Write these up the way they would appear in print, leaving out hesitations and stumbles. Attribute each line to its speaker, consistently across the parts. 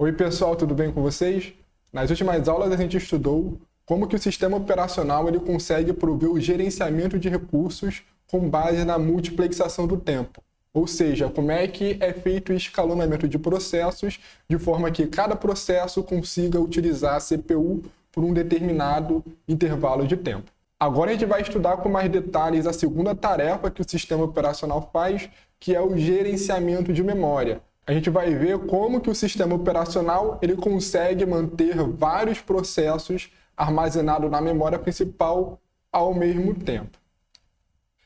Speaker 1: Oi pessoal, tudo bem com vocês? Nas últimas aulas a gente estudou como que o sistema operacional ele consegue prover o gerenciamento de recursos com base na multiplexação do tempo. Ou seja, como é que é feito o escalonamento de processos de forma que cada processo consiga utilizar a CPU por um determinado intervalo de tempo. Agora a gente vai estudar com mais detalhes a segunda tarefa que o sistema operacional faz, que é o gerenciamento de memória. A gente vai ver como que o sistema operacional ele consegue manter vários processos armazenados na memória principal ao mesmo tempo.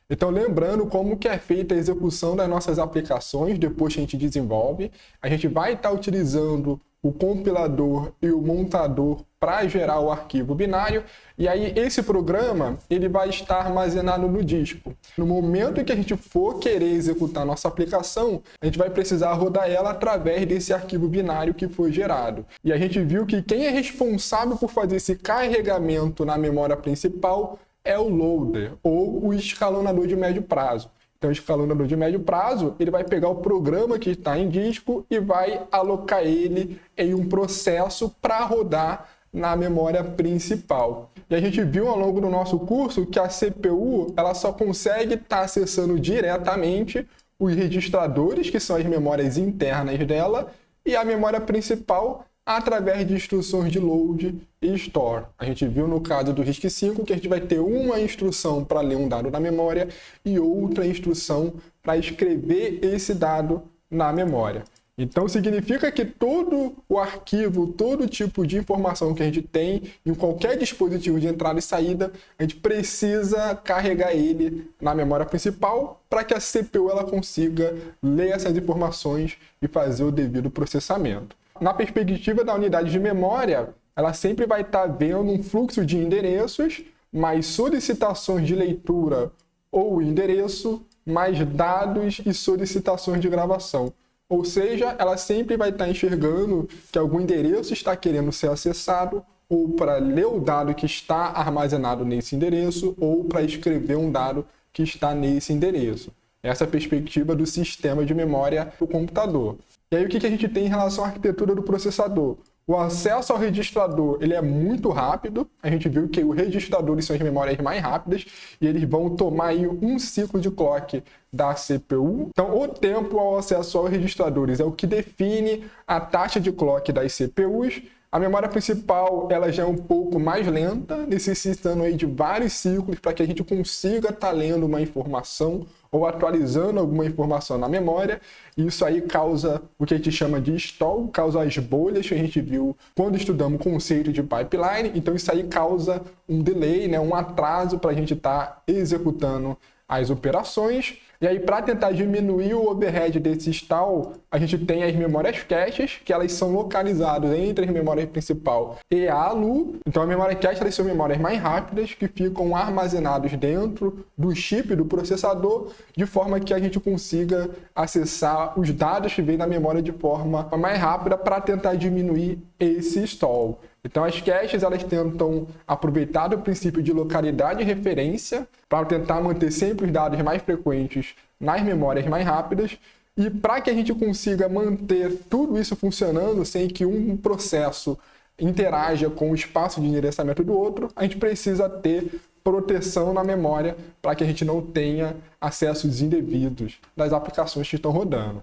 Speaker 1: Então, lembrando como que é feita a execução das nossas aplicações depois que a gente desenvolve, a gente vai estar utilizando o compilador e o montador para gerar o arquivo binário, e aí esse programa ele vai estar armazenado no disco. No momento em que a gente for querer executar nossa aplicação, a gente vai precisar rodar ela através desse arquivo binário que foi gerado. E a gente viu que quem é responsável por fazer esse carregamento na memória principal é o loader, ou o escalonador de médio prazo. Então, o escalonador de médio prazo, ele vai pegar o programa que está em disco e vai alocar ele em um processo para rodar na memória principal. E a gente viu ao longo do nosso curso que a CPU ela só consegue estar acessando diretamente os registradores, que são as memórias internas dela, e a memória principal através de instruções de load e store. A gente viu no caso do RISC-V que a gente vai ter uma instrução para ler um dado na memória e outra instrução para escrever esse dado na memória. Então significa que todo o arquivo, todo tipo de informação que a gente tem em qualquer dispositivo de entrada e saída, a gente precisa carregar ele na memória principal para que a CPU ela consiga ler essas informações e fazer o devido processamento. Na perspectiva da unidade de memória, ela sempre vai estar vendo um fluxo de endereços, mais solicitações de leitura ou endereço, mais dados e solicitações de gravação. Ou seja, ela sempre vai estar enxergando que algum endereço está querendo ser acessado, ou para ler o dado que está armazenado nesse endereço, ou para escrever um dado que está nesse endereço. Essa é a perspectiva do sistema de memória do computador. E aí o que a gente tem em relação à arquitetura do processador? O acesso ao registrador ele é muito rápido. A gente viu que os registradores são as memórias mais rápidas e eles vão tomar aí um ciclo de clock da CPU. Então, o tempo ao acesso aos registradores é o que define a taxa de clock das CPUs. A memória principal ela já é um pouco mais lenta, necessitando aí de vários ciclos para que a gente consiga estar lendo uma informação ou atualizando alguma informação na memória. Isso aí causa o que a gente chama de stall, causa as bolhas que a gente viu quando estudamos o conceito de pipeline. Então isso aí causa um delay, né, um atraso para a gente estar executando as operações. E aí, para tentar diminuir o overhead desse stall, a gente tem as memórias caches, que elas são localizadas entre as memórias principal e a ALU. Então, a memória cache elas são memórias mais rápidas, que ficam armazenadas dentro do chip do processador, de forma que a gente consiga acessar os dados que vêm da memória de forma mais rápida para tentar diminuir esse stall. Então, as caches elas tentam aproveitar do princípio de localidade e referência para tentar manter sempre os dados mais frequentes nas memórias mais rápidas. E para que a gente consiga manter tudo isso funcionando sem que um processo interaja com o espaço de endereçamento do outro, a gente precisa ter proteção na memória para que a gente não tenha acessos indevidos das aplicações que estão rodando.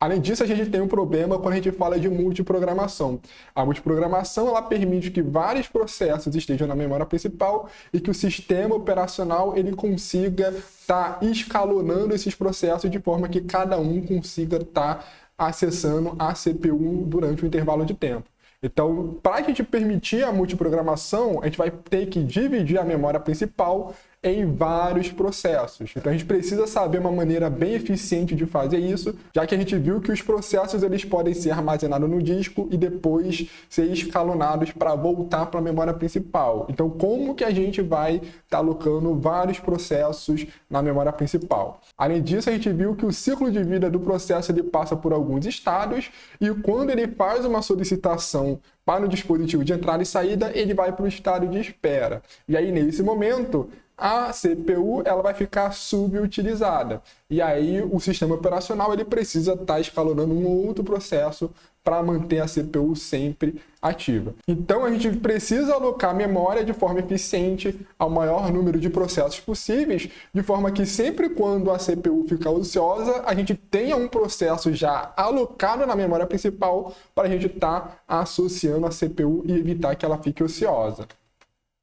Speaker 1: Além disso, a gente tem um problema quando a gente fala de multiprogramação. A multiprogramação ela permite que vários processos estejam na memória principal e que o sistema operacional ele consiga estar escalonando esses processos de forma que cada um consiga estar acessando a CPU durante um intervalo de tempo. Então, para a gente permitir a multiprogramação, a gente vai ter que dividir a memória principal em vários processos. Então a gente precisa saber uma maneira bem eficiente de fazer isso, já que a gente viu que os processos eles podem ser armazenados no disco e depois ser escalonados para voltar para a memória principal. Então como que a gente vai estar alocando vários processos na memória principal? Além disso, a gente viu que o ciclo de vida do processo ele passa por alguns estados e quando ele faz uma solicitação para o dispositivo de entrada e saída, ele vai para o estado de espera. E aí, nesse momento, a CPU ela vai ficar subutilizada. E aí o sistema operacional ele precisa estar escalonando um outro processo para manter a CPU sempre ativa. Então a gente precisa alocar memória de forma eficiente ao maior número de processos possíveis, de forma que sempre quando a CPU fica ociosa, a gente tenha um processo já alocado na memória principal para a gente estar associando a CPU e evitar que ela fique ociosa.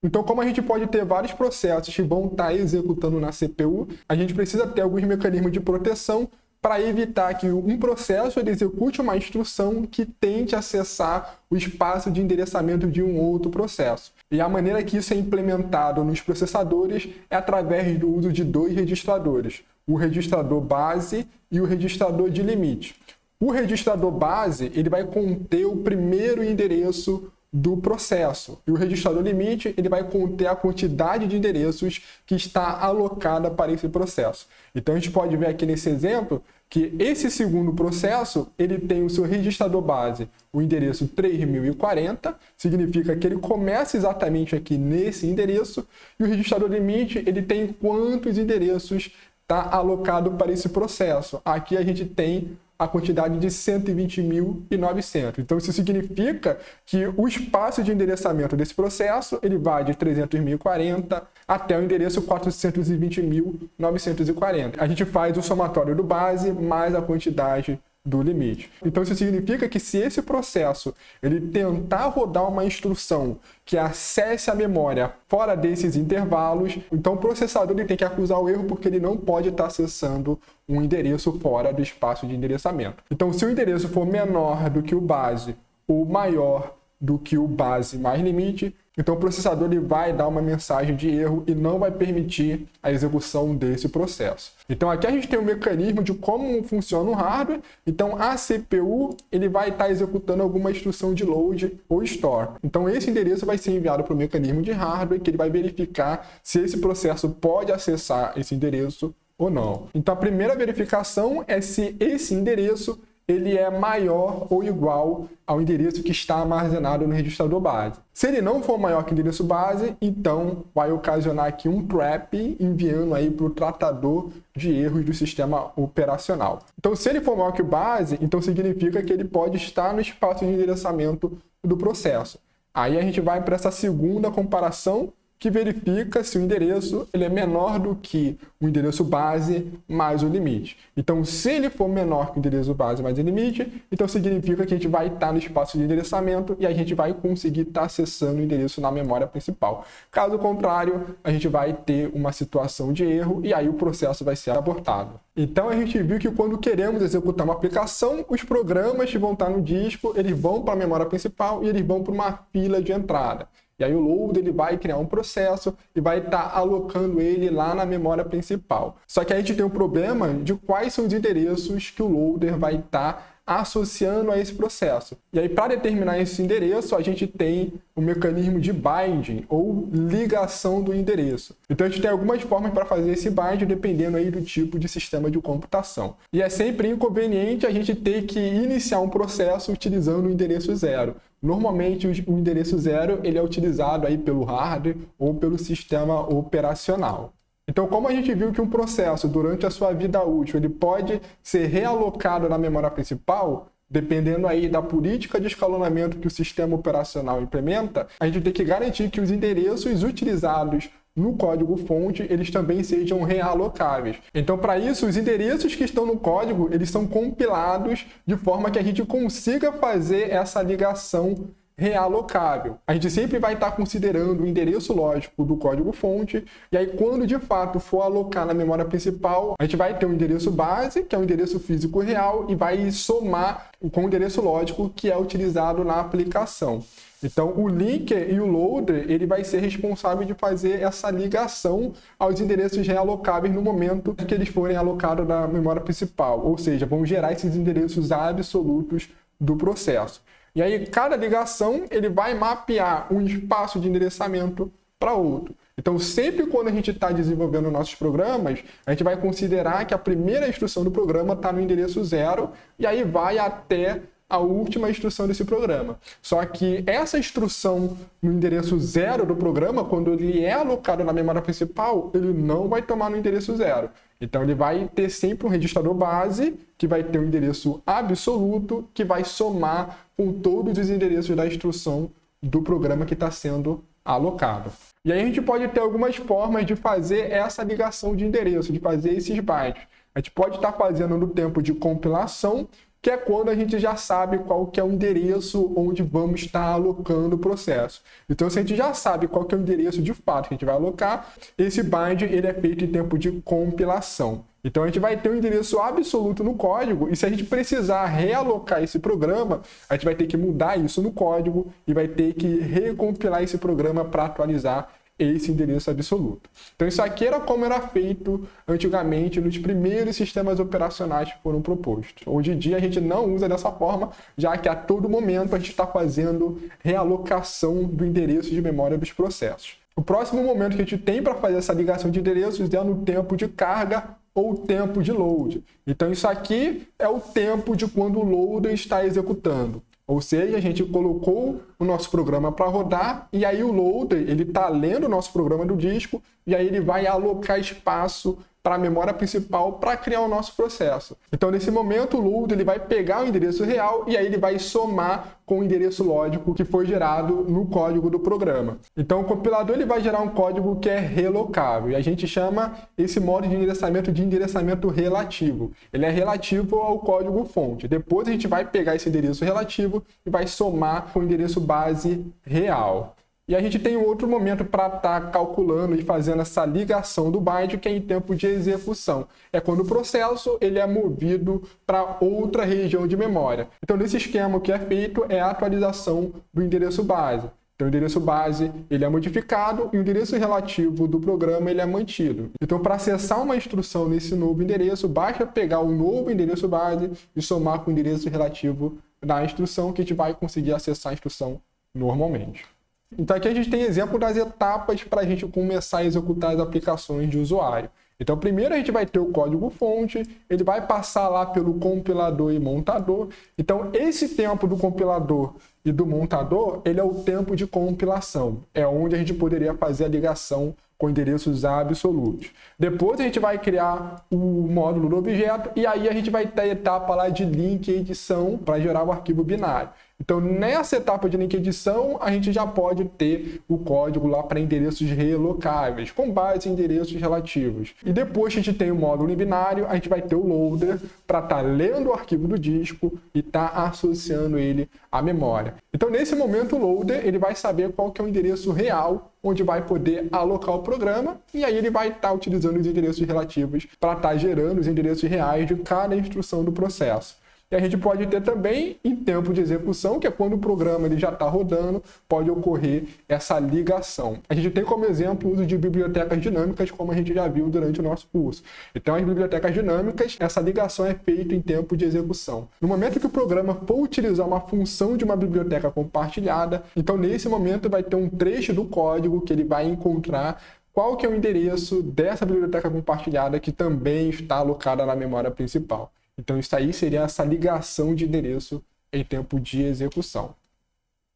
Speaker 1: Então, como a gente pode ter vários processos que vão estar executando na CPU, a gente precisa ter alguns mecanismos de proteção para evitar que um processo ele execute uma instrução que tente acessar o espaço de endereçamento de um outro processo. E a maneira que isso é implementado nos processadores é através do uso de dois registradores, o registrador base e o registrador de limite. O registrador base ele vai conter o primeiro endereço do processo. E o registrador limite ele vai conter a quantidade de endereços que está alocada para esse processo. Então a gente pode ver aqui nesse exemplo que esse segundo processo ele tem o seu registrador base, o endereço 3040, significa que ele começa exatamente aqui nesse endereço, e o registrador limite ele tem quantos endereços está alocado para esse processo. Aqui a gente tem a quantidade de 120.900. Então, isso significa que o espaço de endereçamento desse processo ele vai de 300.040 até o endereço 420.940. A gente faz o somatório do base mais a quantidade do limite. Então, isso significa que se esse processo ele tentar rodar uma instrução que acesse a memória fora desses intervalos, então o processador ele tem que acusar o erro porque ele não pode estar acessando um endereço fora do espaço de endereçamento. Então, se o endereço for menor do que o base ou maior do que o base mais limite, então o processador ele vai dar uma mensagem de erro e não vai permitir a execução desse processo. Então aqui a gente tem um mecanismo de como funciona o hardware. Então a CPU ele vai estar executando alguma instrução de load ou store. Então esse endereço vai ser enviado para o mecanismo de hardware que ele vai verificar se esse processo pode acessar esse endereço ou não. Então a primeira verificação é se esse endereço ele é maior ou igual ao endereço que está armazenado no registrador base. Se ele não for maior que o endereço base, então vai ocasionar aqui um trap enviando aí para o tratador de erros do sistema operacional. Então, se ele for maior que o base, então significa que ele pode estar no espaço de endereçamento do processo. Aí a gente vai para essa segunda comparação, que verifica se o endereço ele é menor do que o endereço base mais o limite. Então, se ele for menor que o endereço base mais o limite, então significa que a gente vai estar no espaço de endereçamento e a gente vai conseguir estar acessando o endereço na memória principal. Caso contrário, a gente vai ter uma situação de erro e aí o processo vai ser abortado. Então, a gente viu que quando queremos executar uma aplicação, os programas que vão estar no disco, eles vão para a memória principal e eles vão para uma fila de entrada. E aí o load ele vai criar um processo e vai estar alocando ele lá na memória principal. Só que a gente tem um problema de quais são os endereços que o loader vai estar associando a esse processo. E aí, para determinar esse endereço, a gente tem o mecanismo de binding, ou ligação do endereço. Então, a gente tem algumas formas para fazer esse binding, dependendo aí do tipo de sistema de computação. E é sempre inconveniente a gente ter que iniciar um processo utilizando o endereço 0. Normalmente, o endereço 0 ele é utilizado aí pelo hardware ou pelo sistema operacional. Então, como a gente viu que um processo, durante a sua vida útil, ele pode ser realocado na memória principal, dependendo aí da política de escalonamento que o sistema operacional implementa, a gente tem que garantir que os endereços utilizados no código-fonte, eles também sejam realocáveis. Então, para isso, os endereços que estão no código, eles são compilados de forma que a gente consiga fazer essa ligação realocável. A gente sempre vai estar considerando o endereço lógico do código-fonte, e aí quando de fato for alocar na memória principal, a gente vai ter um endereço base, que é um endereço físico real, e vai somar com o endereço lógico que é utilizado na aplicação. Então, o linker e o loader, ele vai ser responsável de fazer essa ligação aos endereços realocáveis no momento que eles forem alocados na memória principal, ou seja, vão gerar esses endereços absolutos do processo. E aí, cada ligação ele vai mapear um espaço de endereçamento para outro. Então, sempre quando a gente está desenvolvendo nossos programas, a gente vai considerar que a primeira instrução do programa está no endereço 0 e aí vai até a última instrução desse programa. Só que essa instrução no endereço 0 do programa, quando ele é alocado na memória principal, ele não vai tomar no endereço 0. Então ele vai ter sempre um registrador base, que vai ter um endereço absoluto, que vai somar com todos os endereços da instrução do programa que está sendo alocado. E aí a gente pode ter algumas formas de fazer essa ligação de endereço, de fazer esses bytes. A gente pode estar fazendo no tempo de compilação, que é quando a gente já sabe qual que é o endereço onde vamos estar alocando o processo. Então, se a gente já sabe qual que é o endereço de fato que a gente vai alocar, esse bind ele é feito em tempo de compilação. Então, a gente vai ter um endereço absoluto no código e se a gente precisar realocar esse programa, a gente vai ter que mudar isso no código e vai ter que recompilar esse programa para atualizar esse endereço absoluto. Então isso aqui era como era feito antigamente nos primeiros sistemas operacionais que foram propostos. Hoje em dia a gente não usa dessa forma, já que a todo momento a gente está fazendo realocação do endereço de memória dos processos. O próximo momento que a gente tem para fazer essa ligação de endereços é no tempo de carga ou tempo de load. Então isso aqui é o tempo de quando o loader está executando. Ou seja, a gente colocou o nosso programa para rodar e aí o loader ele está lendo o nosso programa do disco e aí ele vai alocar espaço para a memória principal para criar o nosso processo. Então, nesse momento, o loader ele vai pegar o endereço real e aí ele vai somar com o endereço lógico que foi gerado no código do programa. Então, o compilador ele vai gerar um código que é relocável e a gente chama esse modo de endereçamento relativo. Ele é relativo ao código fonte. Depois a gente vai pegar esse endereço relativo e vai somar com o endereço base real. E a gente tem um outro momento para estar calculando e fazendo essa ligação do byte, que é em tempo de execução. É quando o processo ele é movido para outra região de memória. Então, nesse esquema, o que é feito é a atualização do endereço base. Então, o endereço base ele é modificado e o endereço relativo do programa ele é mantido. Então, para acessar uma instrução nesse novo endereço, basta pegar o novo endereço base e somar com o endereço relativo da instrução, que a gente vai conseguir acessar a instrução normalmente. Então aqui a gente tem exemplo das etapas para a gente começar a executar as aplicações de usuário. Então primeiro a gente vai ter o código fonte, ele vai passar lá pelo compilador e montador. Então esse tempo do compilador e do montador, ele é o tempo de compilação. É onde a gente poderia fazer a ligação com endereços absolutos. Depois a gente vai criar o módulo do objeto e aí a gente vai ter a etapa lá de link e edição para gerar o arquivo binário. Então, nessa etapa de link edição, a gente já pode ter o código lá para endereços relocáveis, com base em endereços relativos. E depois que a gente tem o módulo em binário, a gente vai ter o loader para estar lendo o arquivo do disco e estar associando ele à memória. Então, nesse momento, o loader ele vai saber qual que é o endereço real onde vai poder alocar o programa e aí ele vai estar utilizando os endereços relativos para estar gerando os endereços reais de cada instrução do processo. E a gente pode ter também em tempo de execução, que é quando o programa ele já está rodando, pode ocorrer essa ligação. A gente tem como exemplo o uso de bibliotecas dinâmicas, como a gente já viu durante o nosso curso. Então, as bibliotecas dinâmicas, essa ligação é feita em tempo de execução. No momento que o programa for utilizar uma função de uma biblioteca compartilhada, então nesse momento vai ter um trecho do código que ele vai encontrar qual que é o endereço dessa biblioteca compartilhada que também está alocada na memória principal. Então, isso aí seria essa ligação de endereço em tempo de execução.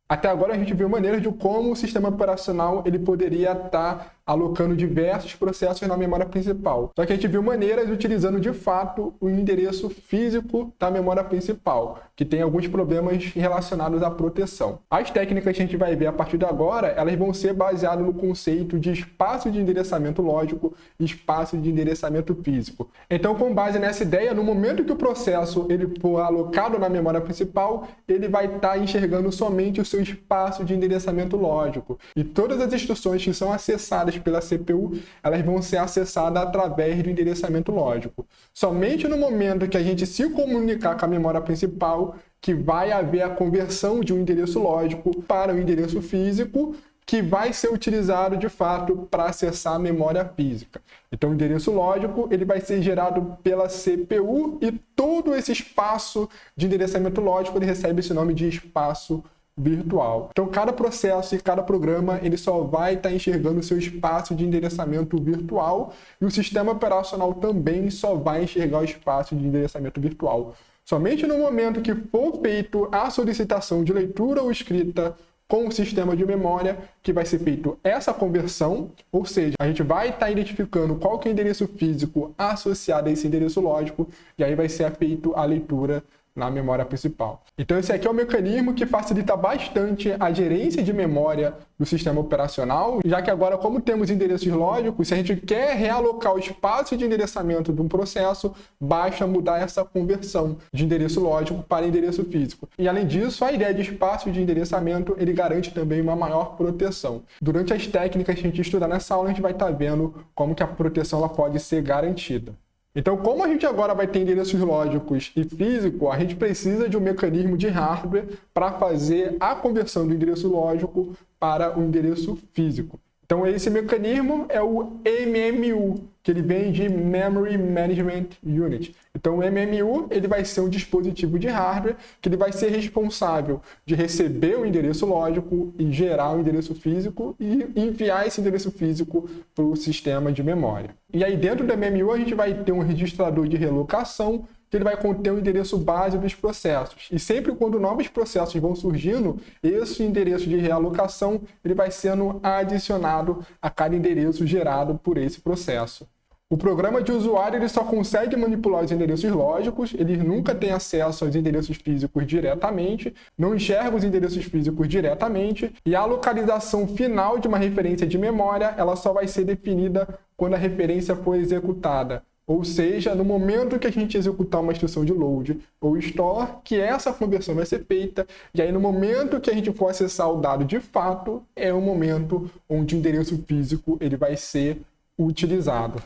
Speaker 1: Até agora, a gente viu maneiras de como o sistema operacional ele poderia estar alocando diversos processos na memória principal. Só que a gente viu maneiras utilizando, de fato, o endereço físico da memória principal, que tem alguns problemas relacionados à proteção. As técnicas que a gente vai ver a partir de agora, elas vão ser baseadas no conceito de espaço de endereçamento lógico e espaço de endereçamento físico. Então, com base nessa ideia, no momento que o processo ele for alocado na memória principal, ele vai estar enxergando somente o seu espaço de endereçamento lógico. E todas as instruções que são acessadas pela CPU, elas vão ser acessadas através do endereçamento lógico. Somente no momento que a gente se comunicar com a memória principal, que vai haver a conversão de um endereço lógico para um endereço físico, que vai ser utilizado de fato para acessar a memória física. Então, o endereço lógico ele vai ser gerado pela CPU e todo esse espaço de endereçamento lógico ele recebe esse nome de espaço virtual. Então, cada processo e cada programa ele só vai estar enxergando o seu espaço de endereçamento virtual e o sistema operacional também só vai enxergar o espaço de endereçamento virtual. Somente no momento que for feito a solicitação de leitura ou escrita com o sistema de memória, que vai ser feito essa conversão, ou seja, a gente vai estar identificando qual que é o endereço físico associado a esse endereço lógico, e aí vai ser feito a leitura na memória principal. Então esse aqui é o mecanismo que facilita bastante a gerência de memória do sistema operacional, já que agora, como temos endereços lógicos, se a gente quer realocar o espaço de endereçamento de um processo, basta mudar essa conversão de endereço lógico para endereço físico. E além disso, a ideia de espaço de endereçamento, ele garante também uma maior proteção. Durante as técnicas que a gente estudar nessa aula, a gente vai estar vendo como que a proteção ela pode ser garantida. Então, como a gente agora vai ter endereços lógicos e físicos, a gente precisa de um mecanismo de hardware para fazer a conversão do endereço lógico para o endereço físico. Então, esse mecanismo é o MMU, que ele vem de Memory Management Unit. Então, o MMU ele vai ser um dispositivo de hardware que ele vai ser responsável de receber o endereço lógico e gerar o endereço físico e enviar esse endereço físico para o sistema de memória. E aí, dentro do MMU, a gente vai ter um registrador de relocação, que ele vai conter o endereço base dos processos. E sempre quando novos processos vão surgindo, esse endereço de realocação ele vai sendo adicionado a cada endereço gerado por esse processo. O programa de usuário ele só consegue manipular os endereços lógicos, ele nunca tem acesso aos endereços físicos diretamente, não enxerga os endereços físicos diretamente, e a localização final de uma referência de memória ela só vai ser definida quando a referência for executada. Ou seja, no momento que a gente executar uma instrução de load ou store, que essa conversão vai ser feita, e aí no momento que a gente for acessar o dado de fato, é o momento onde o endereço físico ele vai ser utilizado.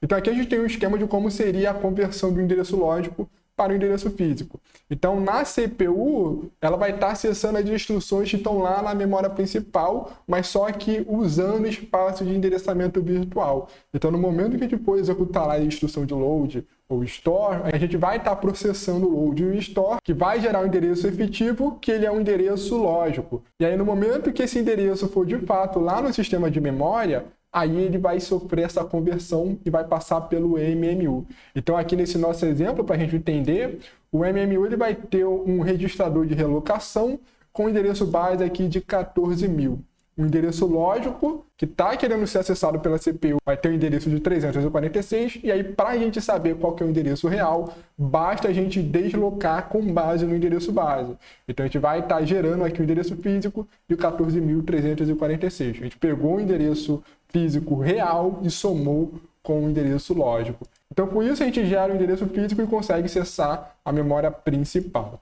Speaker 1: Então aqui a gente tem um esquema de como seria a conversão do endereço lógico para o endereço físico. Então, na CPU, ela vai estar acessando as instruções que estão lá na memória principal, mas só que usando espaço de endereçamento virtual. Então, no momento que a gente for executar lá a instrução de load ou store, a gente vai estar processando o load e o store, que vai gerar um endereço efetivo, que ele é um endereço lógico. E aí, no momento que esse endereço for de fato lá no sistema de memória, aí ele vai sofrer essa conversão e vai passar pelo MMU. Então aqui nesse nosso exemplo, para a gente entender, o MMU ele vai ter um registrador de relocação com endereço base aqui de 14.000. O endereço lógico, que está querendo ser acessado pela CPU, vai ter o endereço de 346, e aí para a gente saber qual que é o endereço real, basta a gente deslocar com base no endereço base. Então a gente vai estar gerando aqui o endereço físico de 14.346. A gente pegou o endereço físico real e somou com o endereço lógico. Então com isso a gente gera o endereço físico e consegue acessar a memória principal.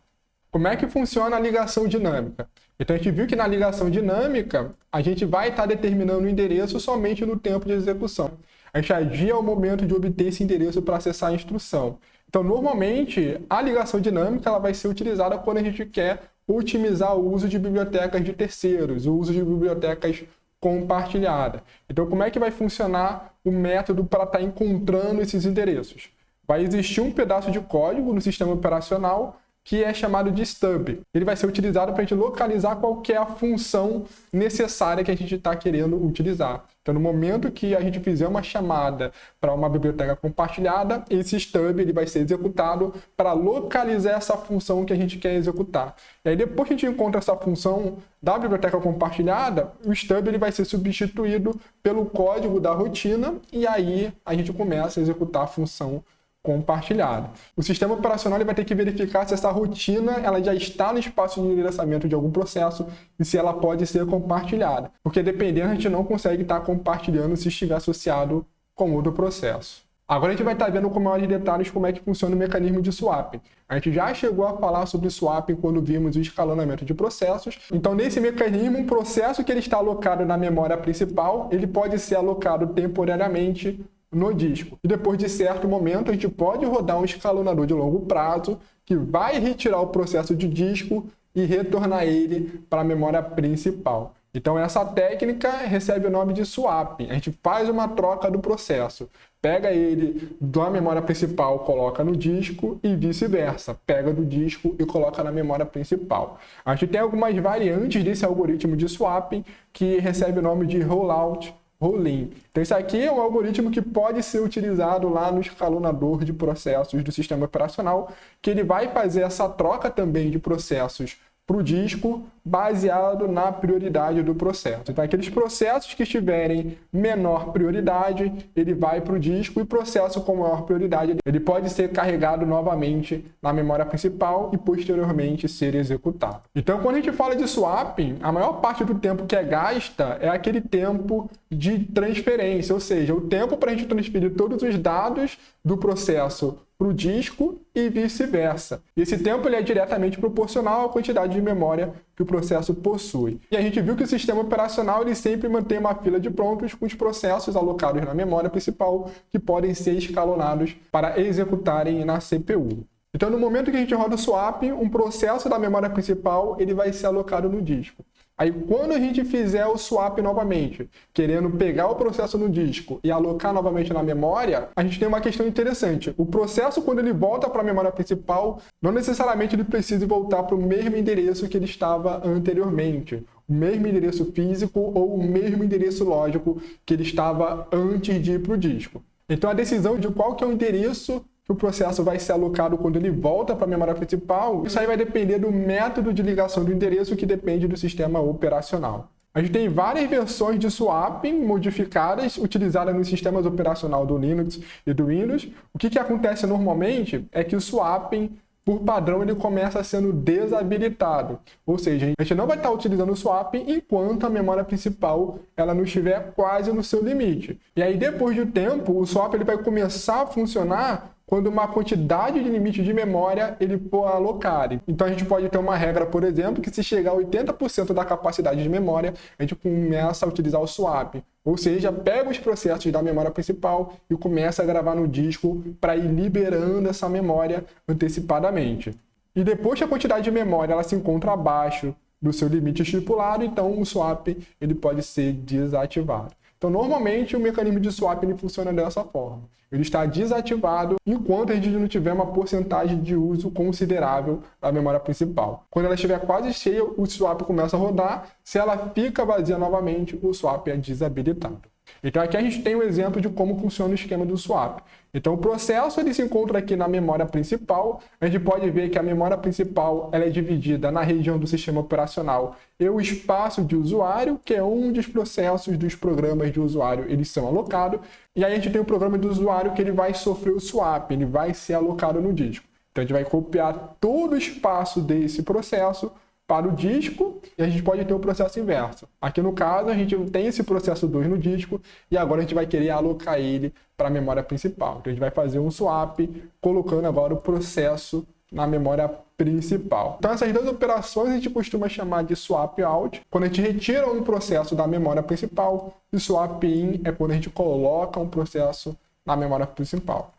Speaker 1: Como é que funciona a ligação dinâmica? Então a gente viu que na ligação dinâmica a gente vai estar determinando o endereço somente no tempo de execução. A gente adia ao momento de obter esse endereço para acessar a instrução. Então normalmente a ligação dinâmica ela vai ser utilizada quando a gente quer otimizar o uso de bibliotecas de terceiros, o uso de bibliotecas compartilhadas. Então como é que vai funcionar o método para estar encontrando esses endereços? Vai existir um pedaço de código no sistema operacional que é chamado de stub. Ele vai ser utilizado para a gente localizar qual que é a função necessária que a gente está querendo utilizar. Então, no momento que a gente fizer uma chamada para uma biblioteca compartilhada, esse stub ele vai ser executado para localizar essa função que a gente quer executar. E aí, depois que a gente encontra essa função da biblioteca compartilhada, o stub ele vai ser substituído pelo código da rotina e aí a gente começa a executar a função compartilhada. O sistema operacional ele vai ter que verificar se essa rotina ela já está no espaço de endereçamento de algum processo e se ela pode ser compartilhada. Porque dependendo, a gente não consegue estar compartilhando se estiver associado com outro processo. Agora a gente vai estar vendo com maiores detalhes como é que funciona o mecanismo de swapping. A gente já chegou a falar sobre swapping quando vimos o escalonamento de processos. Então, nesse mecanismo, um processo que ele está alocado na memória principal, ele pode ser alocado temporariamente no disco. E depois de certo momento, a gente pode rodar um escalonador de longo prazo que vai retirar o processo de disco e retornar ele para a memória principal. Então essa técnica recebe o nome de swapping. A gente faz uma troca do processo. Pega ele da memória principal, coloca no disco e vice-versa. Pega do disco e coloca na memória principal. A gente tem algumas variantes desse algoritmo de swapping que recebe o nome de rollout, roll-in. Então isso aqui é um algoritmo que pode ser utilizado lá no escalonador de processos do sistema operacional, que ele vai fazer essa troca também de processos para o disco baseado na prioridade do processo. Então, aqueles processos que tiverem menor prioridade, ele vai para o disco, e processo com maior prioridade, ele pode ser carregado novamente na memória principal e posteriormente ser executado. Então, quando a gente fala de swapping, a maior parte do tempo que é gasta é aquele tempo de transferência, ou seja, o tempo para a gente transferir todos os dados do processo para o disco e vice-versa. Esse tempo ele é diretamente proporcional à quantidade de memória que o processo possui. E a gente viu que o sistema operacional ele sempre mantém uma fila de prontos com os processos alocados na memória principal que podem ser escalonados para executarem na CPU. Então, no momento que a gente roda o swap, um processo da memória principal ele vai ser alocado no disco. Aí, quando a gente fizer o swap novamente, querendo pegar o processo no disco e alocar novamente na memória, a gente tem uma questão interessante. O processo, quando ele volta para a memória principal, não necessariamente ele precisa voltar para o mesmo endereço que ele estava anteriormente. O mesmo endereço físico ou o mesmo endereço lógico que ele estava antes de ir para o disco. Então, a decisão de qual que é o endereço que o processo vai ser alocado quando ele volta para a memória principal, isso aí vai depender do método de ligação do endereço, que depende do sistema operacional. A gente tem várias versões de swapping modificadas utilizadas nos sistemas operacionais do Linux e do Windows. O que acontece normalmente é que o swapping, por padrão, ele começa sendo desabilitado. Ou seja, a gente não vai estar utilizando o swapping enquanto a memória principal ela não estiver quase no seu limite. E aí, depois de um tempo, o swap ele vai começar a funcionar quando uma quantidade de limite de memória ele for alocado. Então, a gente pode ter uma regra, por exemplo, que se chegar a 80% da capacidade de memória, a gente começa a utilizar o swap. Ou seja, pega os processos da memória principal e começa a gravar no disco para ir liberando essa memória antecipadamente. E depois que a quantidade de memória ela se encontra abaixo do seu limite estipulado, então o swap ele pode ser desativado. Então, normalmente, o mecanismo de swap ele funciona dessa forma. Ele está desativado enquanto a gente não tiver uma porcentagem de uso considerável da memória principal. Quando ela estiver quase cheia, o swap começa a rodar. Se ela fica vazia novamente, o swap é desabilitado. Então, aqui a gente tem um exemplo de como funciona o esquema do swap. Então, o processo ele se encontra aqui na memória principal. A gente pode ver que a memória principal ela é dividida na região do sistema operacional e o espaço de usuário, que é um dos processos dos programas de usuário, eles são alocados. E aí a gente tem o programa do usuário que ele vai sofrer o swap, ele vai ser alocado no disco. Então, a gente vai copiar todo o espaço desse processo para o disco, e a gente pode ter o processo inverso. Aqui no caso, a gente tem esse processo 2 no disco, e agora a gente vai querer alocar ele para a memória principal. Então, a gente vai fazer um swap, colocando agora o processo na memória principal. Então, essas duas operações a gente costuma chamar de swap out, quando a gente retira um processo da memória principal, e swap in é quando a gente coloca um processo na memória principal.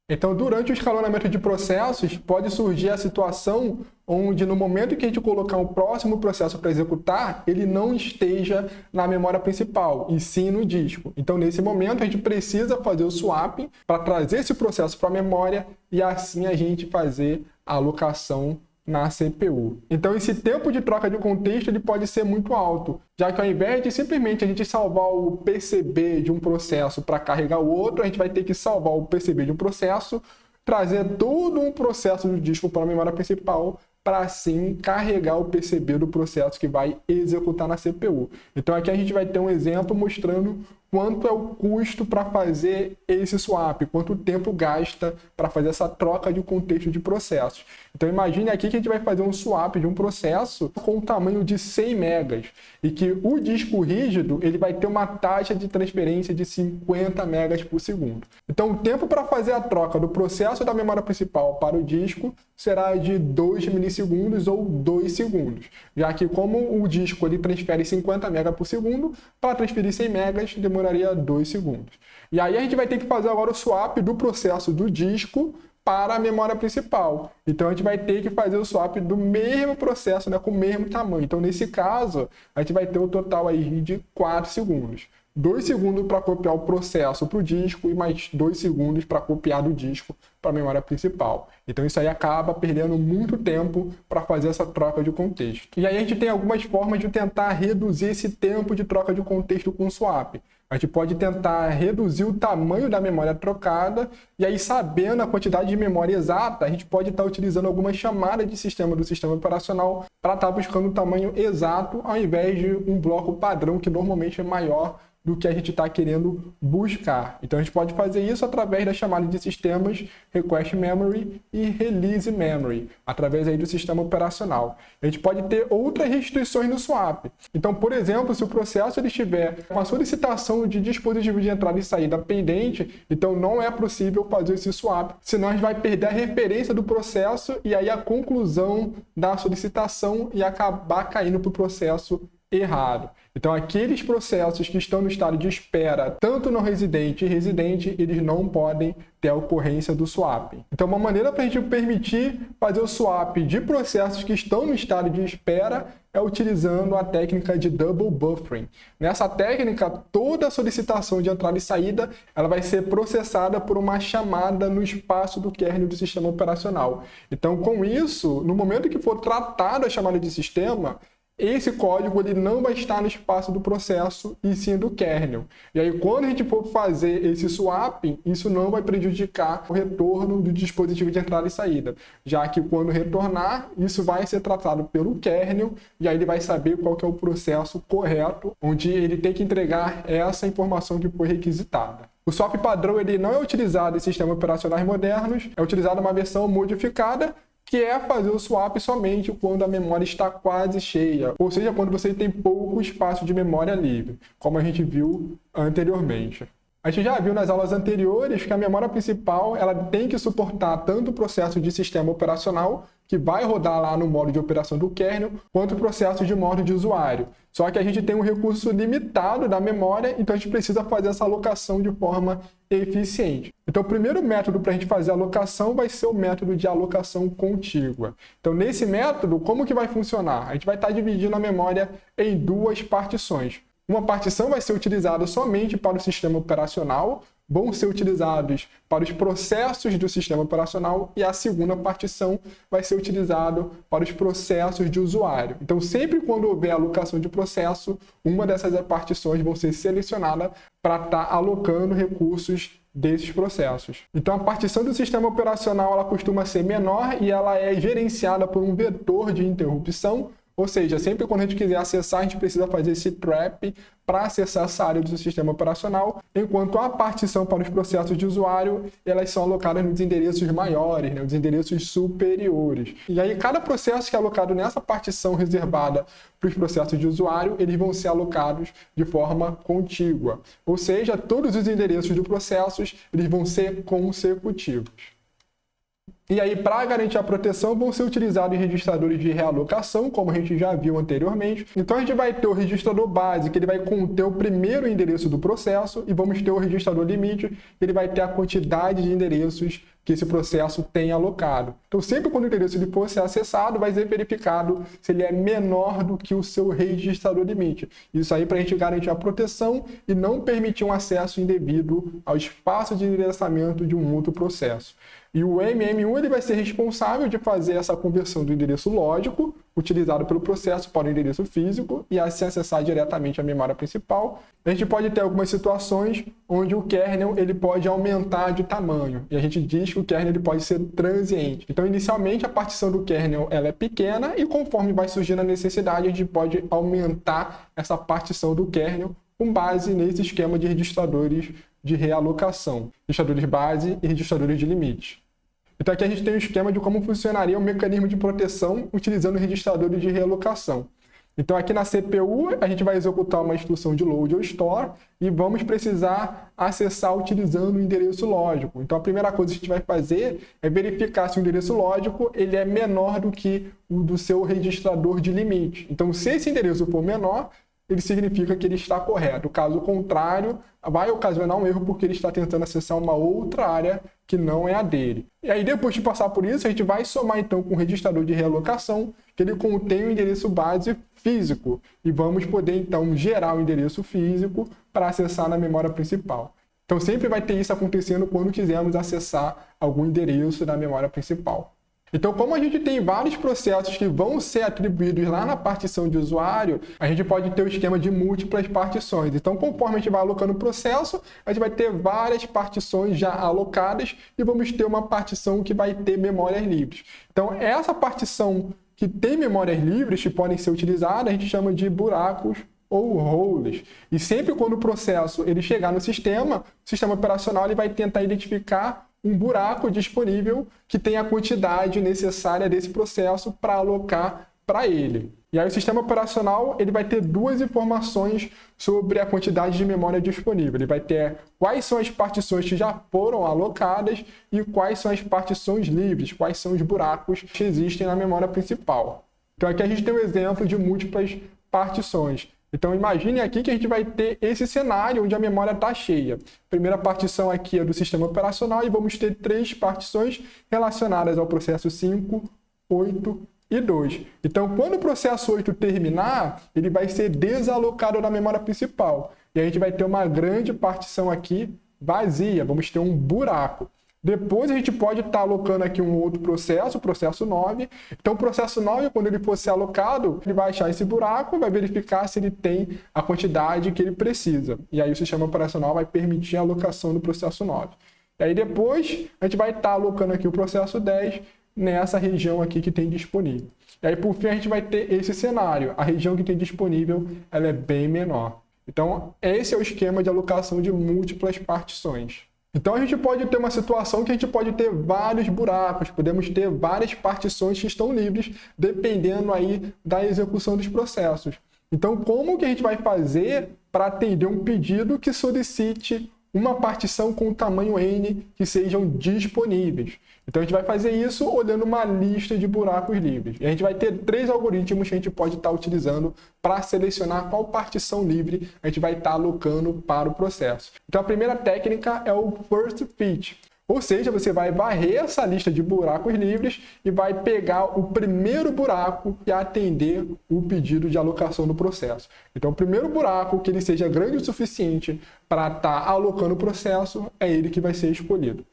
Speaker 1: Então, durante o escalonamento de processos, pode surgir a situação onde, no momento que a gente colocar um próximo processo para executar, ele não esteja na memória principal, e sim no disco. Então, nesse momento, a gente precisa fazer o swapping para trazer esse processo para a memória e assim a gente fazer a alocação na CPU. Então, esse tempo de troca de contexto ele pode ser muito alto, já que ao invés de simplesmente a gente salvar o PCB de um processo para carregar o outro, a gente vai ter que salvar o PCB de um processo, trazer todo um processo do disco para a memória principal, para assim carregar o PCB do processo que vai executar na CPU. Então, aqui a gente vai ter um exemplo mostrando quanto é o custo para fazer esse swap, quanto tempo gasta para fazer essa troca de contexto de processos. Então, imagine aqui que a gente vai fazer um swap de um processo com um tamanho de 100 megas e que o disco rígido ele vai ter uma taxa de transferência de 50 megas por segundo. Então, o tempo para fazer a troca do processo da memória principal para o disco será de 2 milissegundos ou 2 segundos, já que como o disco ele transfere 50 megas por segundo, para transferir 100 megas demoraria 2 segundos. E aí a gente vai ter que fazer agora o swap do processo do disco para a memória principal. Então, a gente vai ter que fazer o swap do mesmo processo, né, com o mesmo tamanho. Então, nesse caso, a gente vai ter um total aí de 4 segundos. 2 segundos para copiar o processo para o disco e mais 2 segundos para copiar do disco para a memória principal. Então, isso aí acaba perdendo muito tempo para fazer essa troca de contexto. E aí a gente tem algumas formas de tentar reduzir esse tempo de troca de contexto com o swap. A gente pode tentar reduzir o tamanho da memória trocada e aí, sabendo a quantidade de memória exata, a gente pode estar utilizando alguma chamada de sistema do sistema operacional para estar buscando o tamanho exato ao invés de um bloco padrão que normalmente é maior do que a gente está querendo buscar. Então, a gente pode fazer isso através da chamada de sistemas Request Memory e Release Memory, através aí do sistema operacional. A gente pode ter outras restrições no swap. Então, por exemplo, se o processo ele estiver com a solicitação de dispositivo de entrada e saída pendente, então não é possível fazer esse swap, senão a gente vai perder a referência do processo e aí a conclusão da solicitação e acabar caindo para o processo errado. Então, aqueles processos que estão no estado de espera, tanto no residente e residente, eles não podem ter a ocorrência do swap. Então, uma maneira para a gente permitir fazer o swap de processos que estão no estado de espera é utilizando a técnica de double buffering. Nessa técnica, toda solicitação de entrada e saída ela vai ser processada por uma chamada no espaço do kernel do sistema operacional. Então, com isso, no momento que for tratada a chamada de sistema, esse código ele não vai estar no espaço do processo e sim do kernel. E aí, quando a gente for fazer esse swapping, isso não vai prejudicar o retorno do dispositivo de entrada e saída, já que quando retornar, isso vai ser tratado pelo kernel e aí ele vai saber qual que é o processo correto, onde ele tem que entregar essa informação que foi requisitada. O swap padrão ele não é utilizado em sistemas operacionais modernos, é utilizado uma versão modificada, que é fazer o swap somente quando a memória está quase cheia, ou seja, quando você tem pouco espaço de memória livre, como a gente viu anteriormente. A gente já viu nas aulas anteriores que a memória principal ela tem que suportar tanto o processo de sistema operacional, que vai rodar lá no modo de operação do kernel, quanto o processo de modo de usuário. Só que a gente tem um recurso limitado da memória, então a gente precisa fazer essa alocação de forma eficiente. Então, o primeiro método para a gente fazer a alocação vai ser o método de alocação contígua. Então, nesse método, como que vai funcionar? A gente vai estar dividindo a memória em duas partições. Uma partição vai ser utilizada somente para o sistema operacional, vão ser utilizados para os processos do sistema operacional e a segunda partição vai ser utilizada para os processos de usuário. Então, sempre quando houver alocação de processo, uma dessas partições vão ser selecionadas para estar alocando recursos desses processos. Então, a partição do sistema operacional ela costuma ser menor e ela é gerenciada por um vetor de interrupção. Ou seja, sempre quando a gente quiser acessar, a gente precisa fazer esse trap para acessar essa área do sistema operacional, enquanto a partição para os processos de usuário, elas são alocadas nos endereços maiores, né, os endereços superiores. E aí, cada processo que é alocado nessa partição reservada para os processos de usuário, eles vão ser alocados de forma contígua. Ou seja, todos os endereços de processos, eles vão ser consecutivos. E aí, para garantir a proteção, vão ser utilizados registradores de realocação, como a gente já viu anteriormente. Então, a gente vai ter o registrador base, que ele vai conter o primeiro endereço do processo, e vamos ter o registrador limite, que ele vai ter a quantidade de endereços que esse processo tem alocado. Então, sempre quando o endereço ele for ser acessado, vai ser verificado se ele é menor do que o seu registrador limite. Isso aí para a gente garantir a proteção e não permitir um acesso indevido ao espaço de endereçamento de um outro processo. E o MM1 ele vai ser responsável de fazer essa conversão do endereço lógico, utilizado pelo processo, para o endereço físico e assim acessar diretamente a memória principal. A gente pode ter algumas situações onde o kernel ele pode aumentar de tamanho. E a gente diz que o kernel ele pode ser transiente. Então, inicialmente, a partição do kernel ela é pequena e conforme vai surgindo a necessidade, a gente pode aumentar essa partição do kernel com base nesse esquema de registradores de realocação. Registradores base e registradores de limite. Então aqui a gente tem um esquema de como funcionaria o mecanismo de proteção utilizando registradores de realocação. Então aqui na CPU a gente vai executar uma instrução de load ou store e vamos precisar acessar utilizando o endereço lógico. Então a primeira coisa que a gente vai fazer é verificar se o endereço lógico ele é menor do que o do seu registrador de limite. Então se esse endereço for menor, ele significa que ele está correto. Caso contrário, vai ocasionar um erro porque ele está tentando acessar uma outra área que não é a dele. E aí, depois de passar por isso, a gente vai somar então com o registrador de realocação, que ele contém o endereço base físico. E vamos poder então gerar o endereço físico para acessar na memória principal. Então sempre vai ter isso acontecendo quando quisermos acessar algum endereço da memória principal. Então, como a gente tem vários processos que vão ser atribuídos lá na partição de usuário, a gente pode ter o esquema de múltiplas partições. Então, conforme a gente vai alocando o processo, a gente vai ter várias partições já alocadas e vamos ter uma partição que vai ter memórias livres. Então, essa partição que tem memórias livres que podem ser utilizadas, a gente chama de buracos ou roles. E sempre quando o processo ele chegar no sistema, o sistema operacional ele vai tentar identificar um buraco disponível que tem a quantidade necessária desse processo para alocar para ele. E aí o sistema operacional ele vai ter duas informações sobre a quantidade de memória disponível. Ele vai ter quais são as partições que já foram alocadas e quais são as partições livres, quais são os buracos que existem na memória principal. Então aqui a gente tem um exemplo de múltiplas partições. Então, imagine aqui que a gente vai ter esse cenário onde a memória está cheia. A primeira partição aqui é do sistema operacional e vamos ter 3 partições relacionadas ao processo 5, 8 e 2. Então, quando o processo 8 terminar, ele vai ser desalocado da memória principal. E a gente vai ter uma grande partição aqui vazia, vamos ter um buraco. Depois a gente pode estar alocando aqui um outro processo, o processo 9. Então o processo 9, quando ele for ser alocado, ele vai achar esse buraco, vai verificar se ele tem a quantidade que ele precisa. E aí o sistema operacional vai permitir a alocação do processo 9. E aí depois a gente vai estar alocando aqui o processo 10 nessa região aqui que tem disponível. E aí por fim a gente vai ter esse cenário. A região que tem disponível ela é bem menor. Então esse é o esquema de alocação de múltiplas partições. Então a gente pode ter uma situação que a gente pode ter vários buracos, podemos ter várias partições que estão livres, dependendo aí da execução dos processos. Então como que a gente vai fazer para atender um pedido que solicite uma partição com tamanho N que sejam disponíveis? Então a gente vai fazer isso olhando uma lista de buracos livres. E a gente vai ter 3 algoritmos que a gente pode estar utilizando para selecionar qual partição livre a gente vai estar alocando para o processo. Então a primeira técnica é o first fit. Ou seja, você vai varrer essa lista de buracos livres e vai pegar o primeiro buraco e atender o pedido de alocação do processo. Então o primeiro buraco que ele seja grande o suficiente para estar alocando o processo é ele que vai ser escolhido.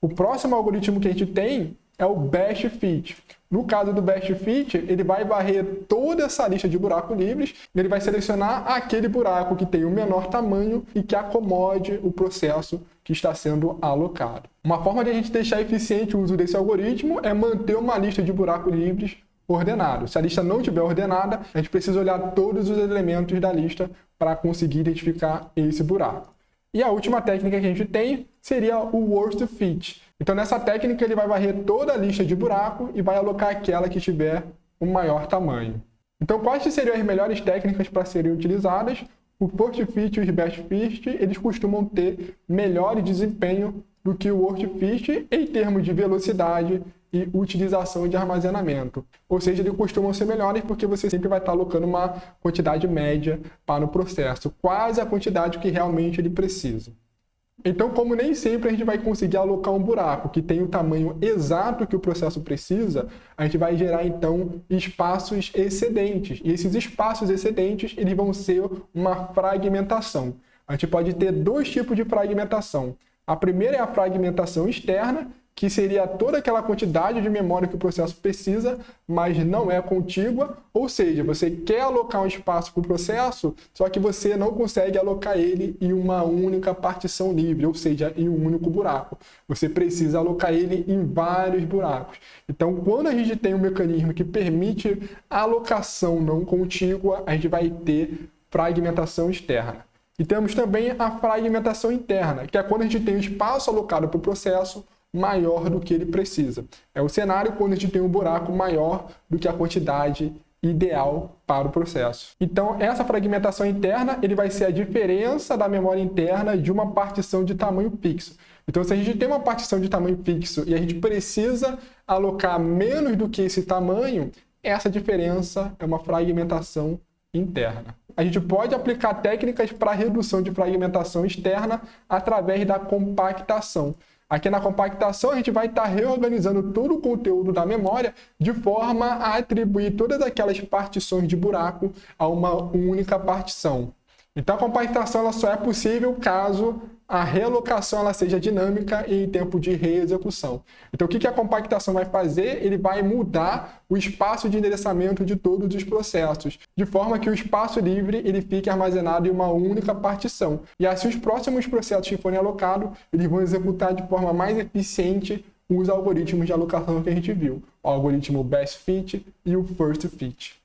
Speaker 1: O próximo algoritmo que a gente tem é o best fit. No caso do best fit, ele vai varrer toda essa lista de buracos livres e ele vai selecionar aquele buraco que tem o menor tamanho e que acomode o processo que está sendo alocado. Uma forma de a gente deixar eficiente o uso desse algoritmo é manter uma lista de buracos livres ordenado. Se a lista não estiver ordenada, a gente precisa olhar todos os elementos da lista para conseguir identificar esse buraco. E a última técnica que a gente tem seria o worst fit. Então nessa técnica ele vai varrer toda a lista de buraco e vai alocar aquela que tiver o maior tamanho. Então quais seriam as melhores técnicas para serem utilizadas? O first fit e o best fit, eles costumam ter melhor desempenho do que o worst fit em termos de velocidade e utilização de armazenamento. Ou seja, eles costumam ser melhores porque você sempre vai estar alocando uma quantidade média para o processo, quase a quantidade que realmente ele precisa. Então, como nem sempre a gente vai conseguir alocar um buraco que tem o tamanho exato que o processo precisa, a gente vai gerar, então, espaços excedentes. E esses espaços excedentes eles vão ser uma fragmentação. A gente pode ter 2 tipos de fragmentação. A primeira é a fragmentação externa, que seria toda aquela quantidade de memória que o processo precisa, mas não é contígua, ou seja, você quer alocar um espaço para o processo, só que você não consegue alocar ele em uma única partição livre, ou seja, em um único buraco. Você precisa alocar ele em vários buracos. Então, quando a gente tem um mecanismo que permite a alocação não contígua, a gente vai ter fragmentação externa. E temos também a fragmentação interna, que é quando a gente tem um espaço alocado para o processo maior do que ele precisa. É o cenário quando a gente tem um buraco maior do que a quantidade ideal para o processo. Então, essa fragmentação interna ele vai ser a diferença da memória interna de uma partição de tamanho fixo. Então, se a gente tem uma partição de tamanho fixo e a gente precisa alocar menos do que esse tamanho, essa diferença é uma fragmentação interna. A gente pode aplicar técnicas para redução de fragmentação externa através da compactação. Aqui na compactação, a gente vai estar reorganizando todo o conteúdo da memória de forma a atribuir todas aquelas partições de buraco a uma única partição. Então, a compactação ela só é possível caso a realocação ela seja dinâmica e em tempo de reexecução. Então, o que a compactação vai fazer? Ele vai mudar o espaço de endereçamento de todos os processos, de forma que o espaço livre ele fique armazenado em uma única partição. E assim, os próximos processos que forem alocados, eles vão executar de forma mais eficiente os algoritmos de alocação que a gente viu, o algoritmo Best Fit e o First Fit.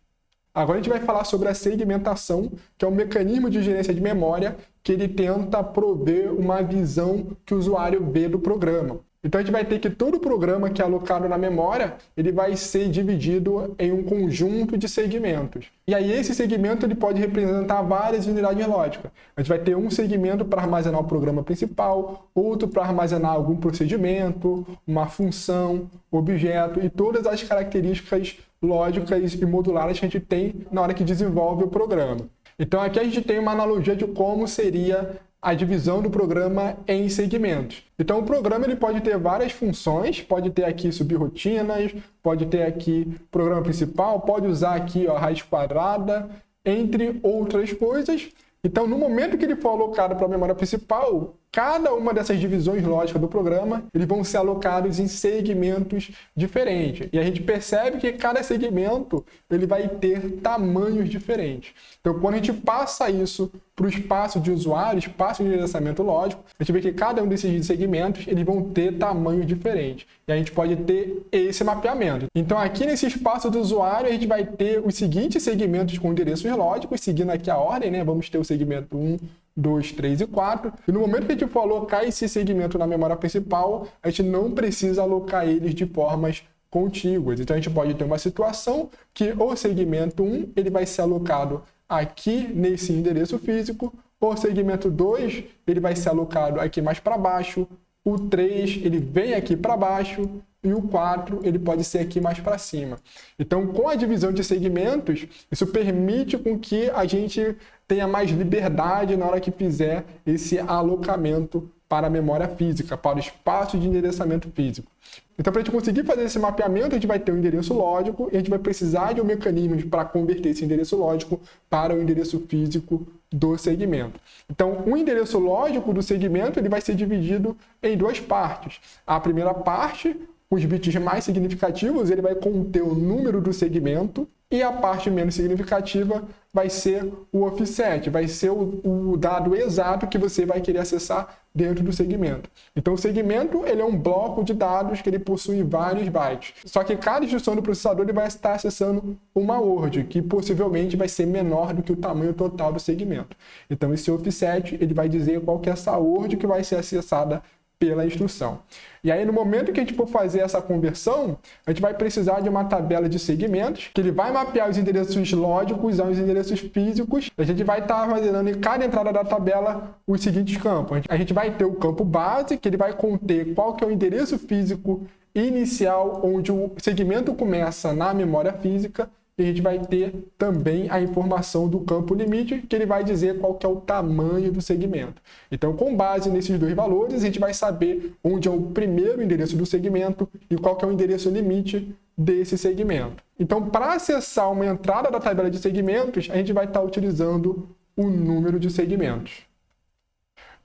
Speaker 1: Agora a gente vai falar sobre a segmentação, que é um mecanismo de gerência de memória que ele tenta prover uma visão que o usuário vê do programa. Então a gente vai ter que todo programa que é alocado na memória, ele vai ser dividido em um conjunto de segmentos. E aí esse segmento ele pode representar várias unidades lógicas. A gente vai ter um segmento para armazenar o programa principal, outro para armazenar algum procedimento, uma função, objeto e todas as características lógicas e modulares que a gente tem na hora que desenvolve o programa. Então aqui a gente tem uma analogia de como seria a divisão do programa em segmentos. Então o programa ele pode ter várias funções, pode ter aqui subrrotinas, pode ter aqui programa principal, pode usar aqui a raiz quadrada, entre outras coisas. Então no momento que ele for alocado para a memória principal, cada uma dessas divisões lógicas do programa, eles vão ser alocados em segmentos diferentes. E a gente percebe que cada segmento ele vai ter tamanhos diferentes. Então, quando a gente passa isso para o espaço de usuário, espaço de endereçamento lógico, a gente vê que cada um desses segmentos eles vão ter tamanhos diferentes. E a gente pode ter esse mapeamento. Então, aqui nesse espaço do usuário, a gente vai ter os seguintes segmentos com endereços lógicos, seguindo aqui a ordem, né? Vamos ter o segmento 1, 2, 3 e 4. E no momento que a gente for alocar esse segmento na memória principal, a gente não precisa alocar eles de formas contíguas. Então a gente pode ter uma situação que o segmento 1 ele vai ser alocado aqui nesse endereço físico, o segmento 2 ele vai ser alocado aqui mais para baixo, o 3 ele vem aqui para baixo e o 4 ele pode ser aqui mais para cima. Então, com a divisão de segmentos, isso permite com que a gente tenha mais liberdade na hora que fizer esse alocamento para a memória física, para o espaço de endereçamento físico. Então, para a gente conseguir fazer esse mapeamento, a gente vai ter um endereço lógico e a gente vai precisar de um mecanismo para converter esse endereço lógico para o endereço físico do segmento. Então, o endereço lógico do segmento ele vai ser dividido em duas partes. A primeira parte, os bits mais significativos, ele vai conter o número do segmento e a parte menos significativa vai ser o offset, vai ser o dado exato que você vai querer acessar dentro do segmento. Então o segmento ele é um bloco de dados que ele possui vários bytes. Só que cada instrução do processador ele vai estar acessando uma word, que possivelmente vai ser menor do que o tamanho total do segmento. Então esse offset ele vai dizer qual que é essa word que vai ser acessada pela instrução. E aí, no momento que a gente for fazer essa conversão, a gente vai precisar de uma tabela de segmentos, que ele vai mapear os endereços lógicos aos endereços físicos. A gente vai estar armazenando em cada entrada da tabela os seguintes campos. A gente vai ter o campo base, que ele vai conter qual que é o endereço físico inicial, onde o segmento começa na memória física. E a gente vai ter também a informação do campo limite, que ele vai dizer qual que é o tamanho do segmento. Então, com base nesses dois valores, a gente vai saber onde é o primeiro endereço do segmento e qual que é o endereço limite desse segmento. Então, para acessar uma entrada da tabela de segmentos, a gente vai estar utilizando o número de segmentos.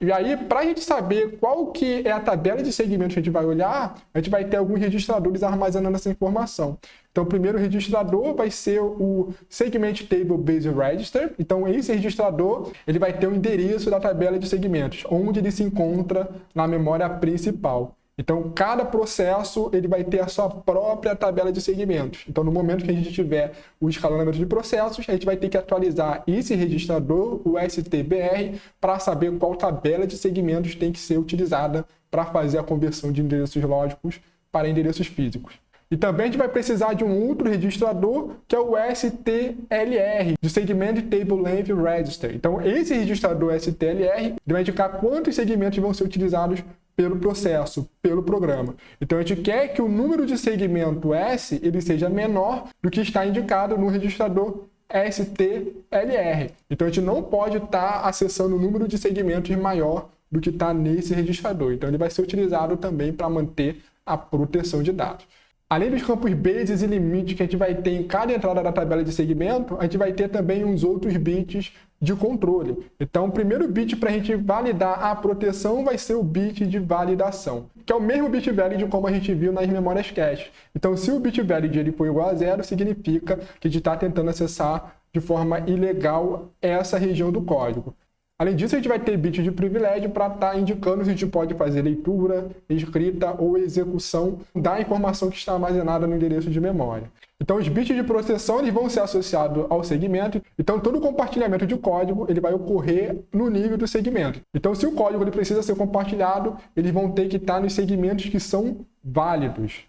Speaker 1: E aí, para a gente saber qual que é a tabela de segmentos que a gente vai olhar, a gente vai ter alguns registradores armazenando essa informação. Então, o primeiro registrador vai ser o Segment Table Based Register. Então, esse registrador ele vai ter o endereço da tabela de segmentos, onde ele se encontra na memória principal. Então, cada processo ele vai ter a sua própria tabela de segmentos. Então, no momento que a gente tiver o escalonamento de processos, a gente vai ter que atualizar esse registrador, o STBR, para saber qual tabela de segmentos tem que ser utilizada para fazer a conversão de endereços lógicos para endereços físicos. E também a gente vai precisar de um outro registrador, que é o STLR, de Segment Table Length Register. Então, esse registrador STLR ele vai indicar quantos segmentos vão ser utilizados pelo processo, pelo programa. Então, a gente quer que o número de segmento S ele seja menor do que está indicado no registrador STLR. Então, a gente não pode estar acessando o número de segmentos maior do que está nesse registrador. Então, ele vai ser utilizado também para manter a proteção de dados. Além dos campos bases e limites que a gente vai ter em cada entrada da tabela de segmento, a gente vai ter também uns outros bits de controle. Então, o primeiro bit para a gente validar a proteção vai ser o bit de validação, que é o mesmo bit valid como a gente viu nas memórias cache. Então, se o bit valid ele for igual a 0, significa que a gente está tentando acessar de forma ilegal essa região do código. Além disso, a gente vai ter bit de privilégio para estar indicando se a gente pode fazer leitura, escrita ou execução da informação que está armazenada no endereço de memória. Então, os bits de proteção eles vão ser associados ao segmento. Então, todo compartilhamento de código ele vai ocorrer no nível do segmento. Então, se o código ele precisa ser compartilhado, eles vão ter que estar nos segmentos que são válidos.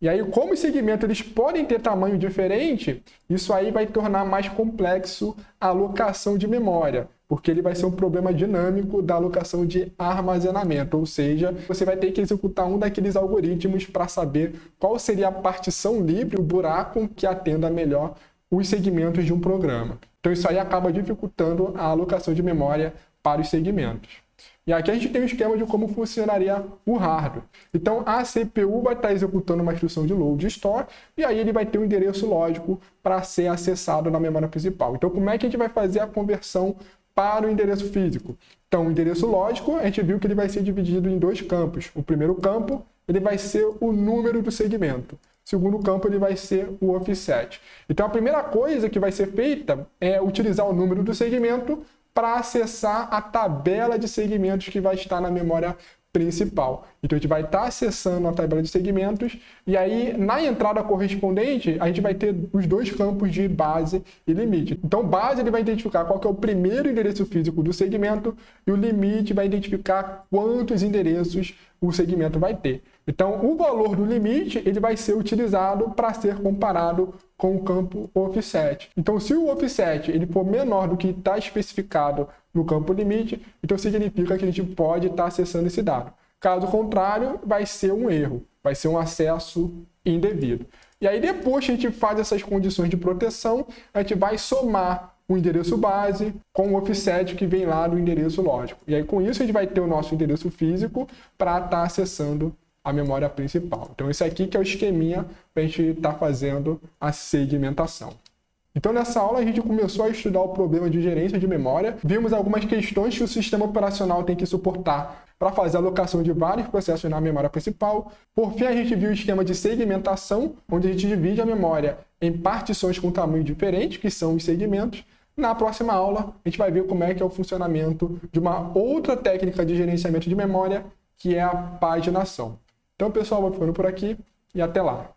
Speaker 1: E aí, como os segmentos eles podem ter tamanho diferente, isso aí vai tornar mais complexo a alocação de memória, porque ele vai ser um problema dinâmico da alocação de armazenamento, ou seja, você vai ter que executar um daqueles algoritmos para saber qual seria a partição livre, o buraco que atenda melhor os segmentos de um programa. Então, isso aí acaba dificultando a alocação de memória para os segmentos. E aqui a gente tem um esquema de como funcionaria o hardware. Então, a CPU vai estar executando uma instrução de load store, e aí ele vai ter um endereço lógico para ser acessado na memória principal. Então, como é que a gente vai fazer a conversão para o endereço físico? Então, o endereço lógico, a gente viu que ele vai ser dividido em dois campos. O primeiro campo, ele vai ser o número do segmento. O segundo campo, ele vai ser o offset. Então, a primeira coisa que vai ser feita é utilizar o número do segmento para acessar a tabela de segmentos que vai estar na memória principal. Então, a gente vai estar acessando a tabela de segmentos e aí, na entrada correspondente, a gente vai ter os dois campos de base e limite. Então, base ele vai identificar qual que é o primeiro endereço físico do segmento e o limite vai identificar quantos endereços o segmento vai ter. Então, o valor do limite ele vai ser utilizado para ser comparado com o campo offset. Então, se o offset ele for menor do que está especificado no campo limite, então significa que a gente pode estar acessando esse dado. Caso contrário, vai ser um erro, vai ser um acesso indevido. E aí, depois que a gente faz essas condições de proteção, a gente vai somar o endereço base com o offset que vem lá do endereço lógico. E aí, com isso, a gente vai ter o nosso endereço físico para estar acessando a memória principal. Então, esse aqui que é o esqueminha para a gente estar fazendo a segmentação. Então, nessa aula, a gente começou a estudar o problema de gerência de memória. Vimos algumas questões que o sistema operacional tem que suportar para fazer a alocação de vários processos na memória principal. Por fim, a gente viu o esquema de segmentação, onde a gente divide a memória em partições com tamanho diferente, que são os segmentos. Na próxima aula, a gente vai ver como é que é o funcionamento de uma outra técnica de gerenciamento de memória, que é a paginação. Então, pessoal, vou ficando por aqui e até lá.